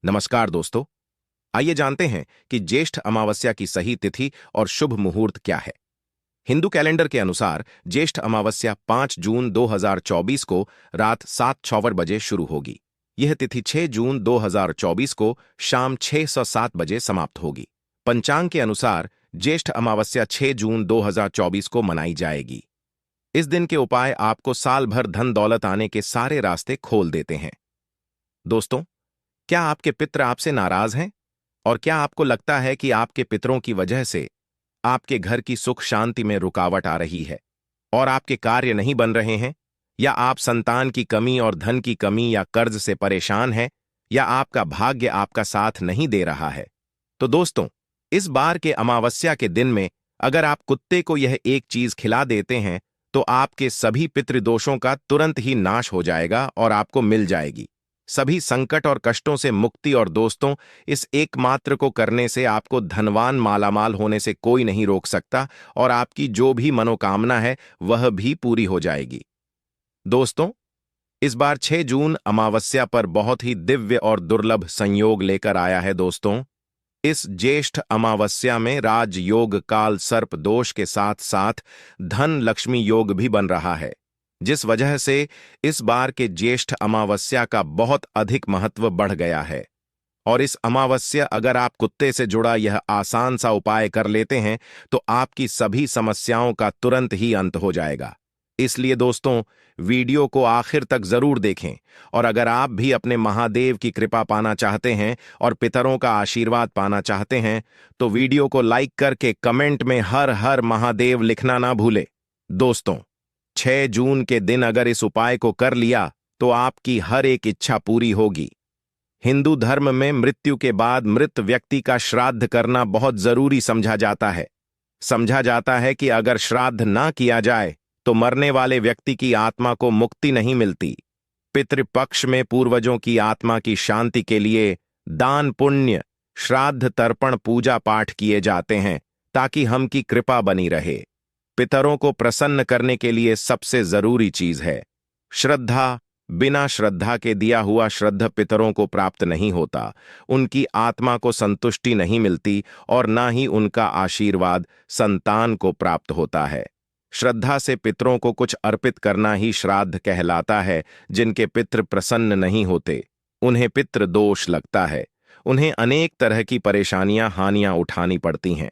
नमस्कार दोस्तों। आइए जानते हैं कि ज्येष्ठ अमावस्या की सही तिथि और शुभ मुहूर्त क्या है। हिंदू कैलेंडर के अनुसार ज्येष्ठ अमावस्या 5 जून 2024 को रात 7:56 बजे शुरू होगी। यह तिथि 6 जून 2024 को शाम 6:07 बजे समाप्त होगी। पंचांग के अनुसार ज्येष्ठ अमावस्या 6 जून 2024 को मनाई जाएगी। इस दिन के उपाय आपको साल भर धन दौलत आने के सारे रास्ते खोल देते हैं। दोस्तों, क्या आपके पितृ आपसे नाराज हैं? और क्या आपको लगता है कि आपके पितरों की वजह से आपके घर की सुख शांति में रुकावट आ रही है और आपके कार्य नहीं बन रहे हैं? या आप संतान की कमी और धन की कमी या कर्ज से परेशान हैं? या आपका भाग्य आपका साथ नहीं दे रहा है? तो दोस्तों, इस बार के अमावस्या के दिन में अगर आप कुत्ते को यह एक चीज खिला देते हैं तो आपके सभी पितृदोषों का तुरंत ही नाश हो जाएगा और आपको मिल जाएगी सभी संकट और कष्टों से मुक्ति। और दोस्तों, इस एकमात्र को करने से आपको धनवान मालामाल होने से कोई नहीं रोक सकता और आपकी जो भी मनोकामना है वह भी पूरी हो जाएगी। दोस्तों, इस बार 6 जून अमावस्या पर बहुत ही दिव्य और दुर्लभ संयोग लेकर आया है। दोस्तों, इस ज्येष्ठ अमावस्या में राजयोग काल सर्प दोष के साथ साथ धन लक्ष्मी योग भी बन रहा है, जिस वजह से इस बार के ज्येष्ठ अमावस्या का बहुत अधिक महत्व बढ़ गया है। और इस अमावस्या अगर आप कुत्ते से जुड़ा यह आसान सा उपाय कर लेते हैं तो आपकी सभी समस्याओं का तुरंत ही अंत हो जाएगा। इसलिए दोस्तों, वीडियो को आखिर तक जरूर देखें। और अगर आप भी अपने महादेव की कृपा पाना चाहते हैं और पितरों का आशीर्वाद पाना चाहते हैं तो वीडियो को लाइक करके कमेंट में हर हर महादेव लिखना ना भूले। दोस्तों, 6 जून के दिन अगर इस उपाय को कर लिया तो आपकी हर एक इच्छा पूरी होगी। हिंदू धर्म में मृत्यु के बाद मृत व्यक्ति का श्राद्ध करना बहुत जरूरी समझा जाता है। समझा जाता है कि अगर श्राद्ध ना किया जाए तो मरने वाले व्यक्ति की आत्मा को मुक्ति नहीं मिलती। पितृपक्ष में पूर्वजों की आत्मा की शांति के लिए दान पुण्य श्राद्ध तर्पण पूजा पाठ किए जाते हैं ताकि हम की कृपा बनी रहे। पितरों को प्रसन्न करने के लिए सबसे जरूरी चीज है श्रद्धा। बिना श्रद्धा के दिया हुआ श्रद्ध पितरों को प्राप्त नहीं होता, उनकी आत्मा को संतुष्टि नहीं मिलती और ना ही उनका आशीर्वाद संतान को प्राप्त होता है। श्रद्धा से पितरों को कुछ अर्पित करना ही श्राद्ध कहलाता है। जिनके पितृ प्रसन्न नहीं होते उन्हें पितृ दोष लगता है, उन्हें अनेक तरह की परेशानियां हानियां उठानी पड़ती हैं।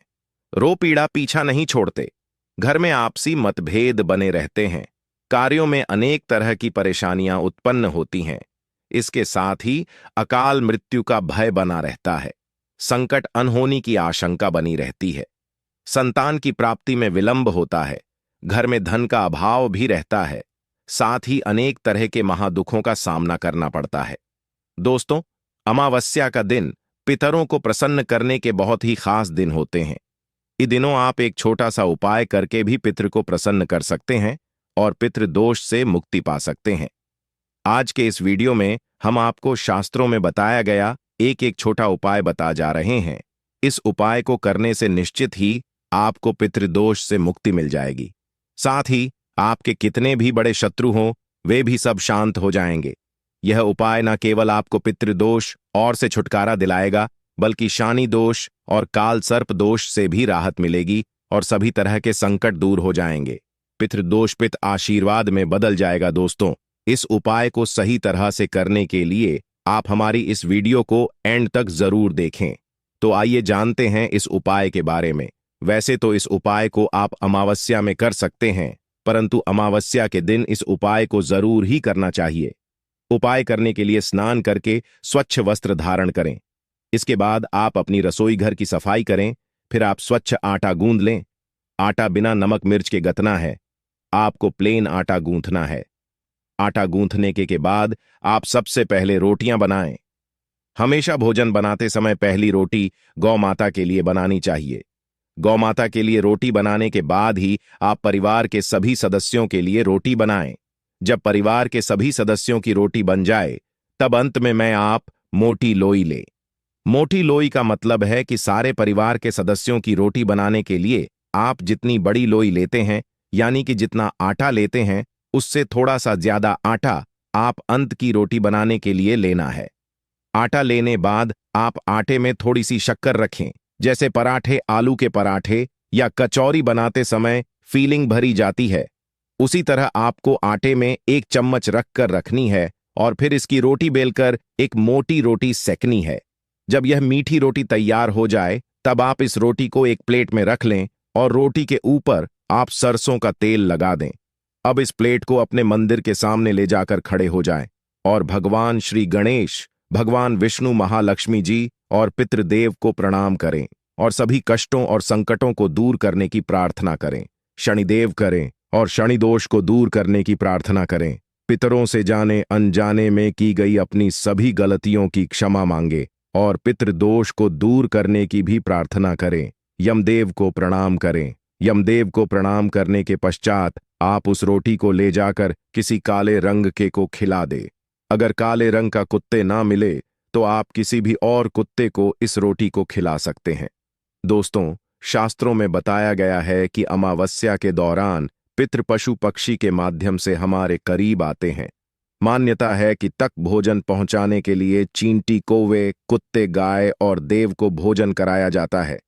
रो पीड़ा पीछा नहीं छोड़ते, घर में आपसी मतभेद बने रहते हैं, कार्यों में अनेक तरह की परेशानियां उत्पन्न होती हैं। इसके साथ ही अकाल मृत्यु का भय बना रहता है, संकट अनहोनी की आशंका बनी रहती है, संतान की प्राप्ति में विलंब होता है, घर में धन का अभाव भी रहता है, साथ ही अनेक तरह के महादुखों का सामना करना पड़ता है। दोस्तों, अमावस्या का दिन पितरों को प्रसन्न करने के बहुत ही खास दिन होते हैं। इन दिनों आप एक छोटा सा उपाय करके भी पितृ को प्रसन्न कर सकते हैं और पितृ दोष से मुक्ति पा सकते हैं। आज के इस वीडियो में हम आपको शास्त्रों में बताया गया एक एक छोटा उपाय बता जा रहे हैं। इस उपाय को करने से निश्चित ही आपको पितृदोष से मुक्ति मिल जाएगी। साथ ही आपके कितने भी बड़े शत्रु हों वे भी सब शांत हो जाएंगे। यह उपाय न केवल आपको पितृदोष और से छुटकारा दिलाएगा बल्कि शानी दोष और काल सर्प दोष से भी राहत मिलेगी और सभी तरह के संकट दूर हो जाएंगे। पितृदोष पित आशीर्वाद में बदल जाएगा। दोस्तों, इस उपाय को सही तरह से करने के लिए आप हमारी इस वीडियो को एंड तक जरूर देखें। तो आइए जानते हैं इस उपाय के बारे में। वैसे तो इस उपाय को आप अमावस्या में कर सकते हैं, परंतु अमावस्या के दिन इस उपाय को जरूर ही करना चाहिए। उपाय करने के लिए स्नान करके स्वच्छ वस्त्र धारण करें। इसके बाद आप अपनी रसोई घर की सफाई करें। फिर आप स्वच्छ आटा गूंद लें। आटा बिना नमक मिर्च के गतना है, आपको प्लेन आटा गूंथना है। आटा गूंथने के बाद आप सबसे पहले रोटियां बनाएं। हमेशा भोजन बनाते समय पहली रोटी गौ माता के लिए बनानी चाहिए। गौ माता के लिए रोटी बनाने के बाद ही आप परिवार के सभी सदस्यों के लिए रोटी बनाएं। जब परिवार के सभी सदस्यों की रोटी बन जाए तब अंत में आप मोटी लोई लें। मोटी लोई का मतलब है कि सारे परिवार के सदस्यों की रोटी बनाने के लिए आप जितनी बड़ी लोई लेते हैं, यानी कि जितना आटा लेते हैं उससे थोड़ा सा ज्यादा आटा आप अंत की रोटी बनाने के लिए लेना है। आटा लेने बाद आप आटे में थोड़ी सी शक्कर रखें। जैसे पराठे, आलू के पराठे या कचौरी बनाते समय फीलिंग भरी जाती है, उसी तरह आपको आटे में 1 चम्मच रखकर रखनी है और फिर इसकी रोटी बेलकर एक मोटी रोटी सेकनी है। जब यह मीठी रोटी तैयार हो जाए तब आप इस रोटी को एक प्लेट में रख लें और रोटी के ऊपर आप सरसों का तेल लगा दें। अब इस प्लेट को अपने मंदिर के सामने ले जाकर खड़े हो जाएं और भगवान श्री गणेश, भगवान विष्णु, महालक्ष्मी जी और पितृदेव को प्रणाम करें और सभी कष्टों और संकटों को दूर करने की प्रार्थना करें। शनिदेव करें और शनि दोष को दूर करने की प्रार्थना करें। पितरों से जाने अनजाने में की गई अपनी सभी गलतियों की क्षमा मांगे और पितृदोष को दूर करने की भी प्रार्थना करें। यमदेव को प्रणाम करें। यमदेव को प्रणाम करने के पश्चात आप उस रोटी को ले जाकर किसी काले रंग के को खिला दे। अगर काले रंग का कुत्ते ना मिले तो आप किसी भी और कुत्ते को इस रोटी को खिला सकते हैं। दोस्तों, शास्त्रों में बताया गया है कि अमावस्या के दौरान पितृ पशु पक्षी के माध्यम से हमारे करीब आते हैं। मान्यता है कि तक भोजन पहुंचाने के लिए चींटी, कौवे, कुत्ते, गाय और देव को भोजन कराया जाता है।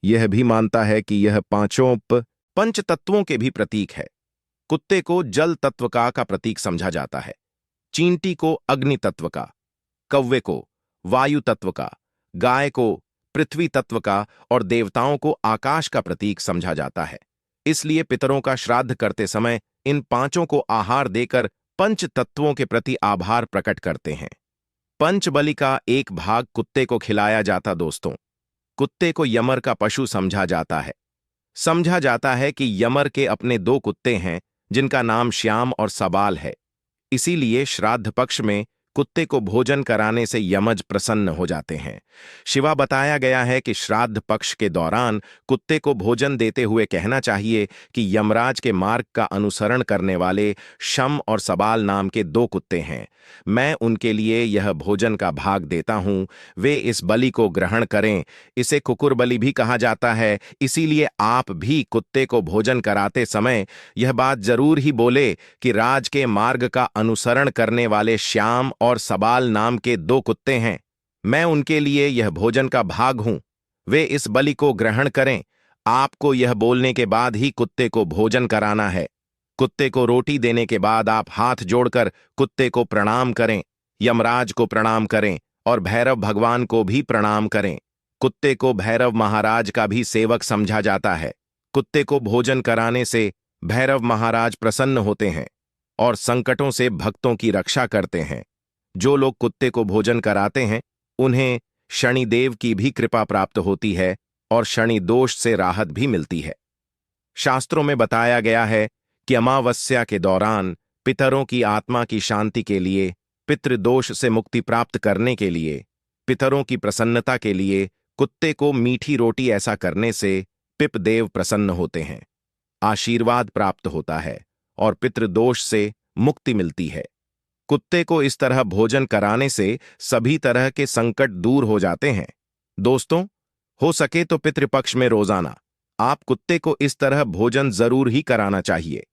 यह भी मानता है कि यह पांचों पंच तत्वों के भी प्रतीक है। कुत्ते को जल तत्व का प्रतीक समझा जाता है, चींटी को अग्नि तत्व का, कौवे को वायु तत्व का, गाय को पृथ्वी तत्व का और देवताओं को आकाश का प्रतीक समझा जाता है। इसलिए पितरों का श्राद्ध करते समय इन पांचों को आहार देकर पंच तत्वों के प्रति आभार प्रकट करते हैं। पंचबलि का एक भाग कुत्ते को खिलाया जाता। दोस्तों, कुत्ते को यमर का पशु समझा जाता है। समझा जाता है कि यमर के अपने 2 कुत्ते हैं जिनका नाम श्याम और सबाल है। इसीलिए श्राद्ध पक्ष में कुत्ते को भोजन कराने से यमज प्रसन्न हो जाते हैं। शिवा बताया गया है कि श्राद्ध पक्ष के दौरान कुत्ते को भोजन देते हुए कहना चाहिए कि यमराज के मार्ग का अनुसरण करने वाले शम और सबाल नाम के 2 कुत्ते हैं। मैं उनके लिए यह भोजन का भाग देता हूं, वे इस बलि को ग्रहण करें। इसे कुकुर बलि भी कहा जाता है। इसीलिए आप भी कुत्ते को भोजन कराते समय यह बात जरूर ही बोले कि राज के मार्ग का अनुसरण करने वाले श्याम और सबाल नाम के 2 कुत्ते हैं। मैं उनके लिए यह भोजन का भाग हूं, वे इस बलि को ग्रहण करें। आपको यह बोलने के बाद ही कुत्ते को भोजन कराना है। कुत्ते को रोटी देने के बाद आप हाथ जोड़कर कुत्ते को प्रणाम करें, यमराज को प्रणाम करें और भैरव भगवान को भी प्रणाम करें। कुत्ते को भैरव महाराज का भी सेवक समझा जाता है। कुत्ते को भोजन कराने से भैरव महाराज प्रसन्न होते हैं और संकटों से भक्तों की रक्षा करते हैं। जो लोग कुत्ते को भोजन कराते हैं उन्हें शनिदेव की भी कृपा प्राप्त होती है और शनि दोष से राहत भी मिलती है। शास्त्रों में बताया गया है कि अमावस्या के दौरान पितरों की आत्मा की शांति के लिए, पितृदोष से मुक्ति प्राप्त करने के लिए, पितरों की प्रसन्नता के लिए कुत्ते को मीठी रोटी ऐसा करने से पिपदेव प्रसन्न होते हैं, आशीर्वाद प्राप्त होता है और पितृदोष से मुक्ति मिलती है। कुत्ते को इस तरह भोजन कराने से सभी तरह के संकट दूर हो जाते हैं। दोस्तों, हो सके तो पितृपक्ष में रोजाना आप कुत्ते को इस तरह भोजन जरूर ही कराना चाहिए।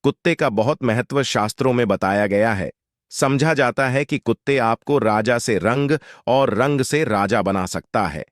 कुत्ते का बहुत महत्व शास्त्रों में बताया गया है। समझा जाता है कि कुत्ते आपको राजा से रंग और रंग से राजा बना सकता है।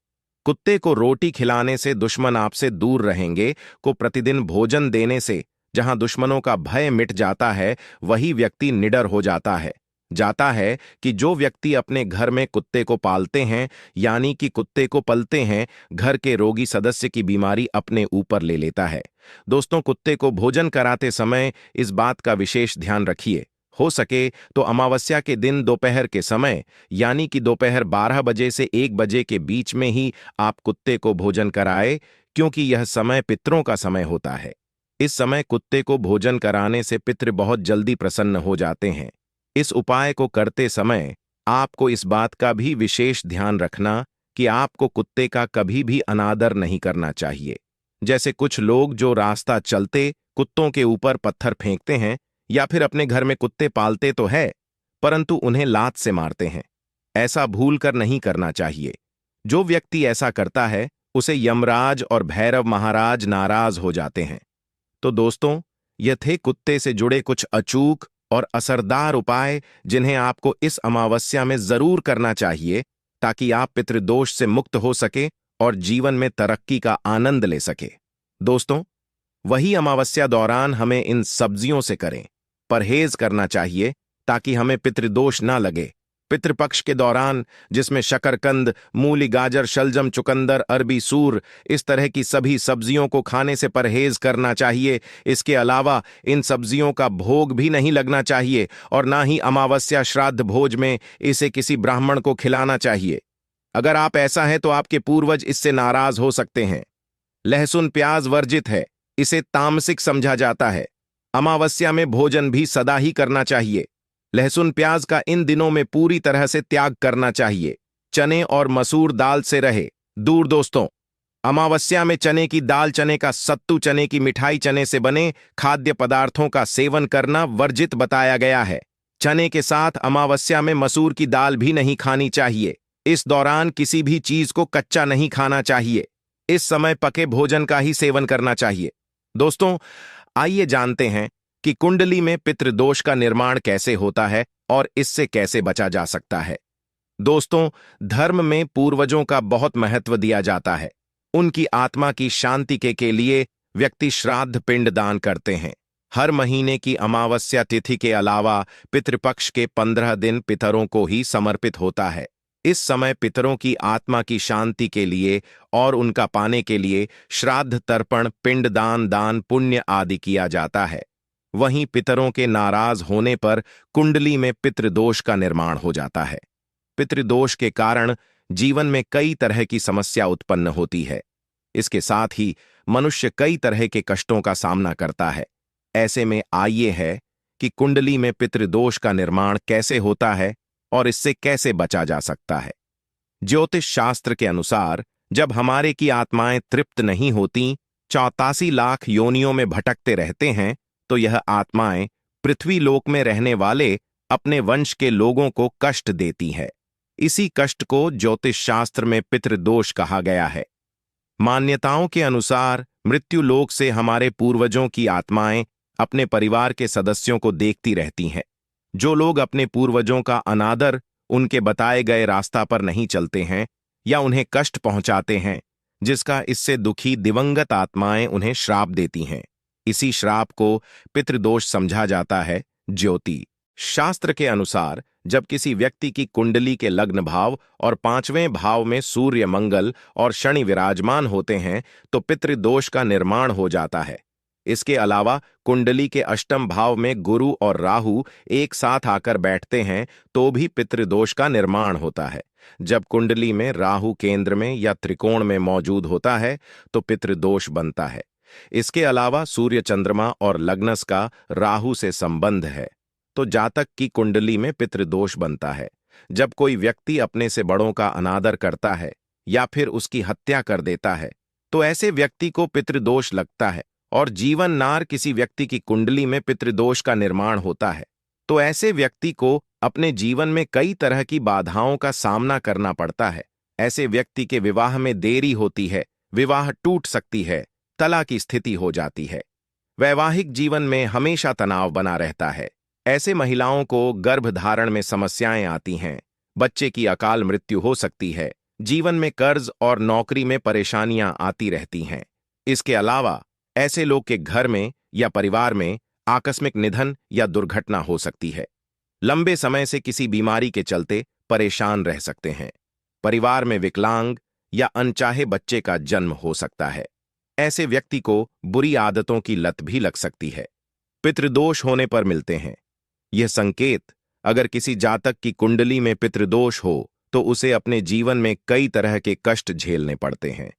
कुत्ते को रोटी खिलाने से दुश्मन आपसे दूर रहेंगे। को प्रतिदिन भोजन देने से जहां दुश्मनों का भय मिट जाता है, वही व्यक्ति निडर हो जाता है। जाता है कि जो व्यक्ति अपने घर में कुत्ते को पालते हैं, यानी कि कुत्ते को पलते हैं, घर के रोगी सदस्य की बीमारी अपने ऊपर ले लेता है। दोस्तों, कुत्ते को भोजन कराते समय इस बात का विशेष ध्यान रखिए। हो सके तो अमावस्या के दिन दोपहर के समय, यानी कि दोपहर 12 बजे से 1 बजे के बीच में ही आप कुत्ते को भोजन कराएं, क्योंकि यह समय पितरों का समय होता है। इस समय कुत्ते को भोजन कराने से पितृ बहुत जल्दी प्रसन्न हो जाते हैं। इस उपाय को करते समय आपको इस बात का भी विशेष ध्यान रखना कि आपको कुत्ते का कभी भी अनादर नहीं करना चाहिए। जैसे कुछ लोग जो रास्ता चलते कुत्तों के ऊपर पत्थर फेंकते हैं, या फिर अपने घर में कुत्ते पालते तो है परंतु उन्हें लात से मारते हैं। ऐसा भूल कर नहीं करना चाहिए। जो व्यक्ति ऐसा करता है उसे यमराज और भैरव महाराज नाराज हो जाते हैं। तो दोस्तों, ये थे कुत्ते से जुड़े कुछ अचूक और असरदार उपाय जिन्हें आपको इस अमावस्या में जरूर करना चाहिए ताकि आप पितृदोष से मुक्त हो सके और जीवन में तरक्की का आनंद ले सके। दोस्तों, वही अमावस्या दौरान हमें इन सब्जियों से करें परहेज करना चाहिए ताकि हमें पितृदोष ना लगे। पितृपक्ष के दौरान, जिसमें शकरकंद, मूली, गाजर, शलजम, चुकंदर, अरबी, सूर, इस तरह की सभी सब्जियों को खाने से परहेज करना चाहिए। इसके अलावा इन सब्जियों का भोग भी नहीं लगना चाहिए और ना ही अमावस्या श्राद्ध भोज में इसे किसी ब्राह्मण को खिलाना चाहिए। अगर आप ऐसा है तो आपके पूर्वज इससे नाराज हो सकते हैं। लहसुन प्याज वर्जित है, इसे तामसिक समझा जाता है। अमावस्या में भोजन भी सदा ही करना चाहिए। लहसुन प्याज का इन दिनों में पूरी तरह से त्याग करना चाहिए। चने और मसूर दाल से रहे दूर। दोस्तों, अमावस्या में चने की दाल, चने का सत्तू, चने की मिठाई, चने से बने खाद्य पदार्थों का सेवन करना वर्जित बताया गया है। चने के साथ अमावस्या में मसूर की दाल भी नहीं खानी चाहिए। इस दौरान किसी भी चीज को कच्चा नहीं खाना चाहिए। इस समय पके भोजन का ही सेवन करना चाहिए। दोस्तों, आइए जानते हैं कि कुंडली में पितृदोष का निर्माण कैसे होता है और इससे कैसे बचा जा सकता है। दोस्तों, धर्म में पूर्वजों का बहुत महत्व दिया जाता है। उनकी आत्मा की शांति के लिए व्यक्ति श्राद्ध पिंड दान करते हैं। हर महीने की अमावस्या तिथि के अलावा पितृपक्ष के 15 दिन पितरों को ही समर्पित होता है। इस समय पितरों की आत्मा की शांति के लिए और उनका पाने के लिए श्राद्ध, तर्पण, पिंडदान, दान, पुण्य आदि किया जाता है। वहीं पितरों के नाराज होने पर कुंडली में पितृदोष का निर्माण हो जाता है। पितृदोष के कारण जीवन में कई तरह की समस्या उत्पन्न होती है। इसके साथ ही मनुष्य कई तरह के कष्टों का सामना करता है। ऐसे में आइए है कि कुंडली में पितृदोष का निर्माण कैसे होता है और इससे कैसे बचा जा सकता है। ज्योतिष शास्त्र के अनुसार जब हमारे की आत्माएं तृप्त नहीं होती, 84 लाख योनियों में भटकते रहते हैं, तो यह आत्माएं पृथ्वी लोक में रहने वाले अपने वंश के लोगों को कष्ट देती है। इसी कष्ट को ज्योतिष शास्त्र में पितृदोष कहा गया है। मान्यताओं के अनुसार मृत्यु लोक से हमारे पूर्वजों की आत्माएं अपने परिवार के सदस्यों को देखती रहती हैं। जो लोग अपने पूर्वजों का अनादर, उनके बताए गए रास्ता पर नहीं चलते हैं या उन्हें कष्ट पहुंचाते हैं, जिसका इससे दुखी दिवंगत आत्माएं उन्हें श्राप देती हैं। इसी श्राप को पितृदोष समझा जाता है। ज्योति शास्त्र के अनुसार जब किसी व्यक्ति की कुंडली के लग्न भाव और 5वें भाव में सूर्य, मंगल और शनि विराजमान होते हैं तो पितृदोष का निर्माण हो जाता है। इसके अलावा कुंडली के अष्टम भाव में गुरु और राहु एक साथ आकर बैठते हैं तो भी पितृदोष का निर्माण होता है। जब कुंडली में राहु केंद्र में या त्रिकोण में मौजूद होता है तो पितृदोष बनता है। इसके अलावा सूर्य, चंद्रमा और लग्नस का राहु से संबंध है तो जातक की कुंडली में पितृदोष बनता है। जब कोई व्यक्ति अपने से बड़ों का अनादर करता है या फिर उसकी हत्या कर देता है तो ऐसे व्यक्ति को पितृदोष लगता है। और जीवन नार किसी व्यक्ति की कुंडली में पितृदोष का निर्माण होता है तो ऐसे व्यक्ति को अपने जीवन में कई तरह की बाधाओं का सामना करना पड़ता है। ऐसे व्यक्ति के विवाह में देरी होती है, विवाह टूट सकती है, तलाक की स्थिति हो जाती है। वैवाहिक जीवन में हमेशा तनाव बना रहता है। ऐसे महिलाओं को गर्भधारण में समस्याएं आती हैं, बच्चे की अकाल मृत्यु हो सकती है, जीवन में कर्ज और नौकरी में परेशानियां आती रहती हैं। इसके अलावा ऐसे लोग के घर में या परिवार में आकस्मिक निधन या दुर्घटना हो सकती है। लंबे समय से किसी बीमारी के चलते परेशान रह सकते हैं। परिवार में विकलांग या अनचाहे बच्चे का जन्म हो सकता है। ऐसे व्यक्ति को बुरी आदतों की लत भी लग सकती है। पितृदोष होने पर मिलते हैं यह संकेत। अगर किसी जातक की कुंडली में पितृदोष हो तो उसे अपने जीवन में कई तरह के कष्ट झेलने पड़ते हैं।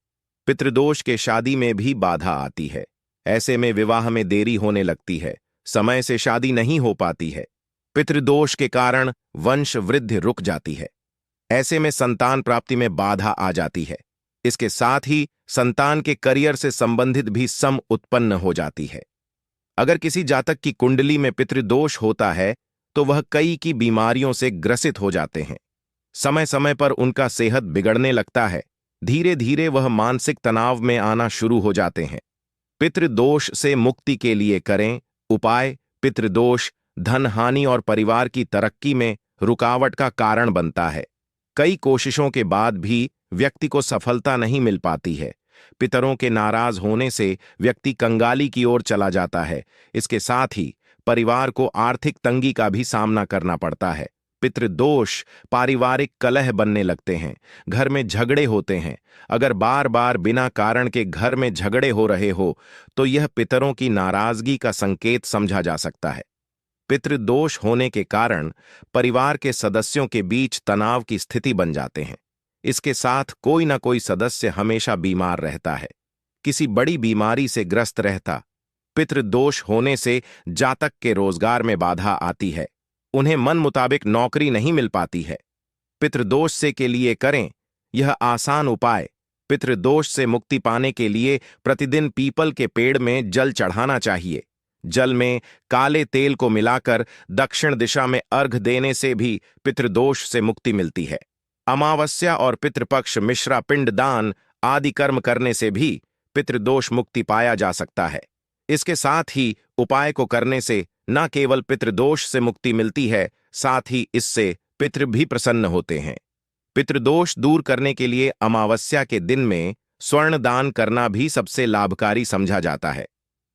पितृदोष के शादी में भी बाधा आती है। ऐसे में विवाह में देरी होने लगती है, समय से शादी नहीं हो पाती है। पितृदोष के कारण वंश वृद्धि रुक जाती है। ऐसे में संतान प्राप्ति में बाधा आ जाती है। इसके साथ ही संतान के करियर से संबंधित भी सम उत्पन्न हो जाती है। अगर किसी जातक की कुंडली में पितृदोष होता है तो वह कई की बीमारियों से ग्रसित हो जाते हैं। समय समय पर उनका सेहत बिगड़ने लगता है। धीरे धीरे वह मानसिक तनाव में आना शुरू हो जाते हैं। पितृदोष से मुक्ति के लिए करें उपाय। पितृदोष धन हानि और परिवार की तरक्की में रुकावट का कारण बनता है। कई कोशिशों के बाद भी व्यक्ति को सफलता नहीं मिल पाती है। पितरों के नाराज होने से व्यक्ति कंगाली की ओर चला जाता है। इसके साथ ही परिवार को आर्थिक तंगी का भी सामना करना पड़ता है। पितृदोष पारिवारिक कलह बनने लगते हैं, घर में झगड़े होते हैं। अगर बार बार बिना कारण के घर में झगड़े हो रहे हो तो यह पितरों की नाराजगी का संकेत समझा जा सकता है। पितृदोष होने के कारण परिवार के सदस्यों के बीच तनाव की स्थिति बन जाते हैं। इसके साथ कोई ना कोई सदस्य हमेशा बीमार रहता है, किसी बड़ी बीमारी से ग्रस्त रहता। पितृदोष होने से जातक के रोजगार में बाधा आती है, उन्हें मन मुताबिक नौकरी नहीं मिल पाती है। पितृदोष से के लिए करें यह आसान उपाय। पितृदोष से मुक्ति पाने के लिए प्रतिदिन पीपल के पेड़ में जल चढ़ाना चाहिए। जल में काले तेल को मिलाकर दक्षिण दिशा में अर्घ देने से भी पितृदोष से मुक्ति मिलती है। अमावस्या और पितृपक्ष मिश्रा पिंड दान आदि कर्म करने से भी पितृदोष मुक्ति पाया जा सकता है। इसके साथ ही उपाय को करने से न केवल पितृदोष से मुक्ति मिलती है, साथ ही इससे पितृ भी प्रसन्न होते हैं। पितृदोष दूर करने के लिए अमावस्या के दिन में स्वर्ण दान करना भी सबसे लाभकारी समझा जाता है।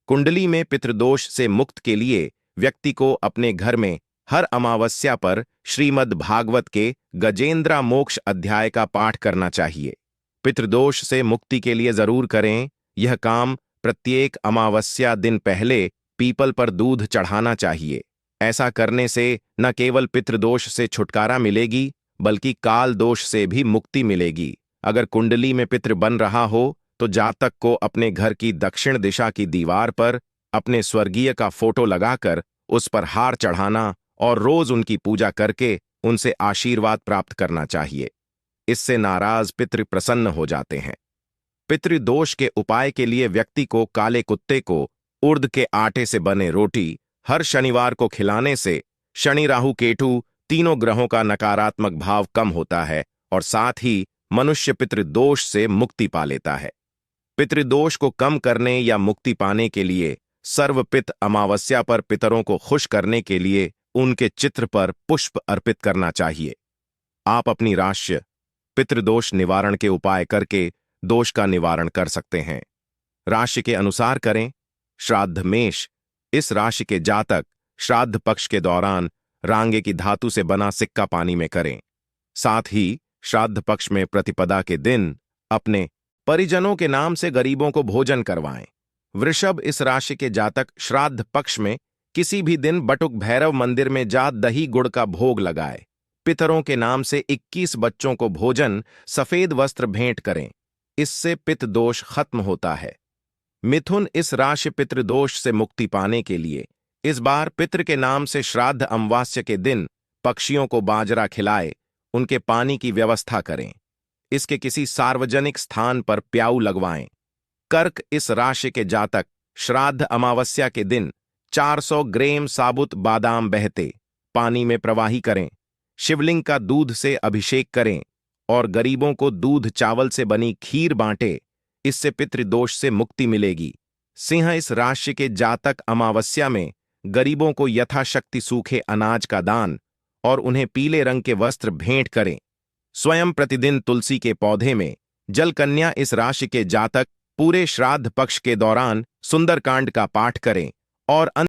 कुंडली में पितृदोष से मुक्त के लिए व्यक्ति को अपने घर में हर अमावस्या पर श्रीमद् भागवत के गजेंद्रा मोक्ष अध्याय का पाठ करना चाहिए। पितृदोष से मुक्ति के लिए जरूर करें यह काम। प्रत्येक अमावस्या दिन पहले पीपल पर दूध चढ़ाना चाहिए। ऐसा करने से न केवल पितृदोष से छुटकारा मिलेगी बल्कि काल दोष से भी मुक्ति मिलेगी। अगर कुंडली में पितृ बन रहा हो तो जातक को अपने घर की दक्षिण दिशा की दीवार पर अपने स्वर्गीय का फोटो लगाकर उस पर हार चढ़ाना और रोज उनकी पूजा करके उनसे आशीर्वाद प्राप्त करना चाहिए। इससे नाराज पितृ प्रसन्न हो जाते हैं। पितृदोष के उपाय के लिए व्यक्ति को काले कुत्ते को उड़द के आटे से बने रोटी हर शनिवार को खिलाने से शनि राहु केतु तीनों ग्रहों का नकारात्मक भाव कम होता है और साथ ही मनुष्य पितृदोष से मुक्ति पा लेता है। पितृदोष को कम करने या मुक्ति पाने के लिए सर्वपित अमावस्या पर पितरों को खुश करने के लिए उनके चित्र पर पुष्प अर्पित करना चाहिए। आप अपनी राशि पितृदोष निवारण के उपाय करके दोष का निवारण कर सकते हैं। राशि के अनुसार करें। श्राद्ध मेष, इस राशि के जातक श्राद्ध पक्ष के दौरान रांगे की धातु से बना सिक्का पानी में करें। साथ ही श्राद्ध पक्ष में प्रतिपदा के दिन अपने परिजनों के नाम से गरीबों को भोजन करवाएं। वृषभ, इस राशि के जातक श्राद्ध पक्ष में किसी भी दिन बटुक भैरव मंदिर में जा दही गुड़ का भोग लगाए। पितरों के नाम से 21 बच्चों को भोजन सफेद वस्त्र भेंट करें। इससे पितृ दोष खत्म होता है। मिथुन, इस राशि पितृदोष से मुक्ति पाने के लिए इस बार पितृ के नाम से श्राद्ध अमावस्या के दिन पक्षियों को बाजरा खिलाए, उनके पानी की व्यवस्था करें। इसके किसी सार्वजनिक स्थान पर प्याऊ लगवाएं। कर्क, इस राशि के जातक श्राद्ध अमावस्या के दिन 400 ग्राम साबुत बादाम बहते पानी में प्रवाही करें। शिवलिंग का दूध से अभिषेक करें और गरीबों को दूध चावल से बनी खीर बांटे। इससे पितृदोष से मुक्ति मिलेगी। सिंह, इस राशि के जातक अमावस्या में गरीबों को यथाशक्ति सूखे अनाज का दान और उन्हें पीले रंग के वस्त्र भेंट करें। स्वयं प्रतिदिन तुलसी के पौधे में जल। कन्या, इस राशि के जातक पूरे श्राद्ध पक्ष के दौरान सुंदरकांड का पाठ करें और